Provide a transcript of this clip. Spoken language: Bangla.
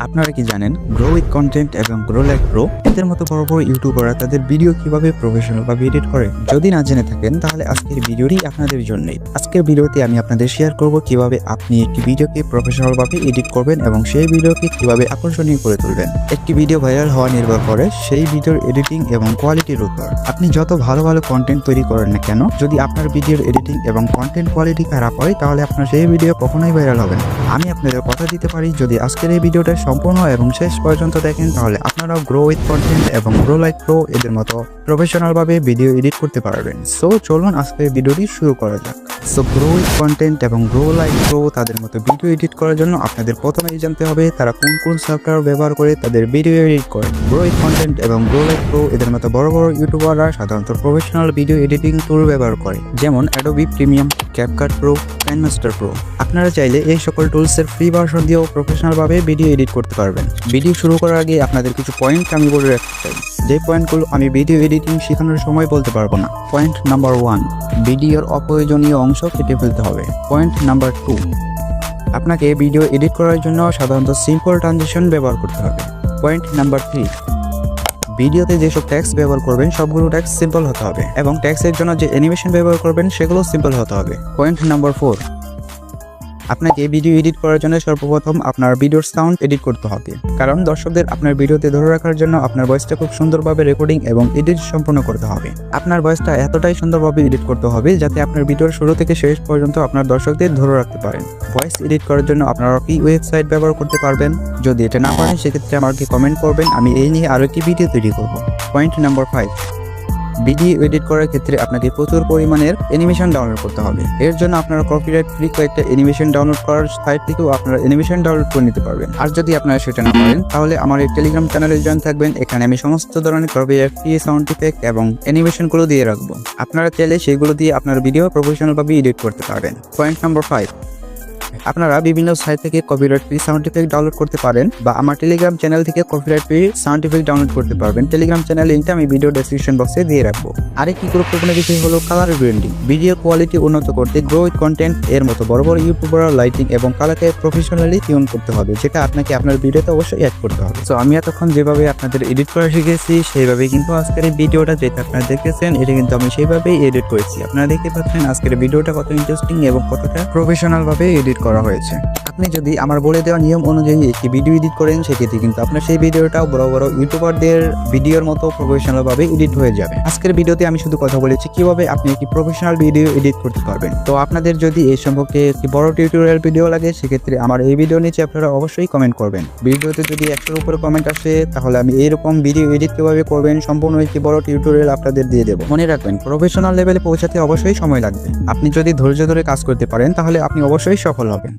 আপনারা কি জানেন গ্রো উইথ কন্টেন্ট এবং গ্রো লাইক প্রো এদের মতো বড় বড় ইউটিউবাররা তাদের ভিডিও কিভাবে প্রফেশনাল ভাবে এডিট করে? যদি না জেনে থাকেন তাহলে আজকের ভিডিওটি আপনাদের জন্যই। আজকের ভিডিওতে আমি আপনাদের শেয়ার করব কিভাবে আপনি একটি ভিডিওকে প্রফেশনাল ভাবে এডিট করবেন এবং সেই ভিডিওকে কিভাবে আকর্ষণীয় করে তুলবেন। একটি ভিডিও ভাইরাল হওয়া নির্ভর করে সেই ভিডিওর এডিটিং এবং কোয়ালিটির উপর। আপনি যত ভালো ভালো কন্টেন্ট তৈরি করেন না কেন, যদি আপনার ভিডিওর এডিটিং এবং কন্টেন্ট কোয়ালিটি খারাপ হয় তাহলে আপনার সেই ভিডিও কখনোই ভাইরাল হবে না। আমি আপনাদের কথা দিতে পারি, যদি আজকের এই ভিডিওটা সম্পূর্ণ এবং শেষ পর্যন্ত দেখেন তাহলে আপনারাও গ্রো উইথ কন্টেন্ট এবং গ্রো লাইক প্রো এদের মতো প্রফেশনাল ভাবে ভিডিও এডিট করতে পারবেন। সো চলুন আজকের ভিডিওটি শুরু করা যাক। সো গ্রো উইথ কন্টেন্ট এবং গ্রো লাইক প্রো তাদের মতো ভিডিও এডিট করার জন্য আপনাদের প্রথমেই জানতে হবে তারা কোন কোন সফটওয়্যার ব্যবহার করে তাদের ভিডিও এডিট করে। গ্রো উইথ কন্টেন্ট এবং গ্রো লাইক প্রো এদের মতো বড় বড় ইউটিউবাররা সাধারণত প্রফেশনাল ভিডিও এডিটিং টুল ব্যবহার করে, যেমন Adobe premium, CapCut pro, KineMaster pro. আপনারা চাইলে এই সকল টুলসের ফ্রি ভার্সন দিয়েও প্রফেশনাল ভাবে ভিডিও এডিট করতে পারবেন। ভিডিও শুরু করার আগে আপনাদের কিছু পয়েন্ট আমি বলে রাখতে চাই, যে পয়েন্টগুলো আমি ভিডিও এডিটিং শেখানোর সময় বলতে পারবো না। পয়েন্ট নাম্বার 1, ভিডিওর অপ্রয়োজনীয় অংশ কেটে ফেলতে হবে। পয়েন্ট নাম্বার 2, আপনাকে ভিডিও এডিট করার জন্য সাধারণত সিম্পল ট্রানজিশন ব্যবহার করতে হবে। পয়েন্ট নাম্বার 3, ভিডিওতে যেসব ট্যাক্স ব্যবহার করবেন সবগুলো ট্যাক্স সিম্পল হতে হবে এবং ট্যাক্সের জন্য যে অ্যানিমেশন ব্যবহার করবেন সেগুলো সিম্পল হতে হবে। পয়েন্ট নাম্বার 4, আপনাকে ভিডিও এডিট করার জন্য সর্বপ্রথম আপনার ভিডিওর সাউন্ড এডিট করতে হবে, কারণ দর্শকদের আপনার ভিডিওতে ধরে রাখার জন্য আপনার ভয়েসটা খুব সুন্দরভাবে রেকর্ডিং এবং এডিট সম্পন্ন করতে হবে। আপনার ভয়েসটা এতটাই সুন্দরভাবে এডিট করতে হবে যাতে আপনার ভিডিওর শুরু থেকে শেষ পর্যন্ত আপনার দর্শকদের ধরে রাখতে পারেন। ভয়েস এডিট করার জন্য আপনারা কি ওয়েবসাইট ব্যবহার করতে পারবেন? যদি এটা না পারেন সেক্ষেত্রে আমাকে কমেন্ট করবেন, আমি এই নিয়ে আরও একটি ভিডিও তৈরি করব। পয়েন্ট নাম্বার 5, ভিডিও এডিট করার ক্ষেত্রে আপনাকে প্রচুর পরিমাণের অ্যানিমেশন ডাউনলোড করতে হবে। এর জন্য আপনারা কপিরাইট ফ্রি কয়েকটা অ্যানিমেশন ডাউনলোড করার সাইট থেকেও আপনারা অ্যানিমেশন ডাউনলোড করে নিতে পারবেন। আর যদি আপনারা সেটা না পারেন তাহলে আমার এই টেলিগ্রাম চ্যানেলে জয়েন থাকবেন, এখানে আমি সমস্ত ধরনের কপিরাইট ফ্রি সাউন্ড ইফেক্ট এবং অ্যানিমেশনগুলো দিয়ে রাখবো। আপনারা চাইলে সেগুলো দিয়ে আপনার ভিডিও প্রফেশনালভাবে এডিট করতে পারবেন। পয়েন্ট নাম্বার 5, আপনারা বিভিন্ন সাইট থেকে copyright free sound effect download করতে পারেন বা আমার টেলিগ্রাম চ্যানেল থেকে copyright free sound effect download করতে পারবেন। টেলিগ্রাম চ্যানেল লিঙ্কটা আমি ভিডিও ডেসক্রিপশন বক্সে দিয়ে রাখবো। আরেকটি গুরুত্বপূর্ণ বিষয় হলো কালার গ্রেডিং। ভিডিও কোয়ালিটি উন্নত করতে গ্রো উইথ কন্টেন্ট এর মতো বড় বড় ইউটিউবার লাইটিং এবং কালারকে প্রফেশনালি টিউন করতে হবে, যেটা আপনাকে আপনার ভিডিওতে অবশ্যই অ্যাড করতে হবে। তো আমি এতক্ষণ যেভাবে আপনাদের এডিট করা শিখেছি সেইভাবেই কিন্তু আজকের এই ভিডিওটা যেটা আপনারা দেখেছেন এটা কিন্তু আমি সেইভাবেই এডিট করেছি। আপনারা দেখতে পাচ্ছেন আজকের ভিডিওটা কত ইন্টারেস্টিং এবং কতটা প্রফেশনাল ভাবে এডিট করা হয়েছে। আপনি যদি আমার বলে দেওয়া নিয়ম অনুযায়ী একটি ভিডিও এডিট করেন সেক্ষেত্রে কিন্তু আপনার সেই ভিডিওটাও বড় বড় ইউটিউবারদের ভিডিওর মতো প্রফেশনাল ভাবে এডিট হয়ে যাবে। আজকের ভিডিওতে আমি শুধু কথা বলেছি কিভাবে আপনি একটি প্রফেশনাল ভিডিও এডিট করতে পারবেন। তো আপনাদের যদি এই সম্পর্কে একটি বড় টিউটোরিয়াল ভিডিও লাগে সেক্ষেত্রে আমার এই ভিডিও নিচে আপনারা অবশ্যই কমেন্ট করবেন। ভিডিওতে যদি 100-এর উপরে কমেন্ট আসে তাহলে আমি এইরকম ভিডিও এডিট কিভাবে করবেন সম্পূর্ণ একটি বড় টিউটোরিয়াল আপনাদের দিয়ে দেবো। মনে রাখবেন, প্রফেশনাল লেভেলে পৌঁছাতে অবশ্যই সময় লাগবে। আপনি যদি ধৈর্য ধরে কাজ করতে পারেন তাহলে আপনি অবশ্যই সফল হবেন।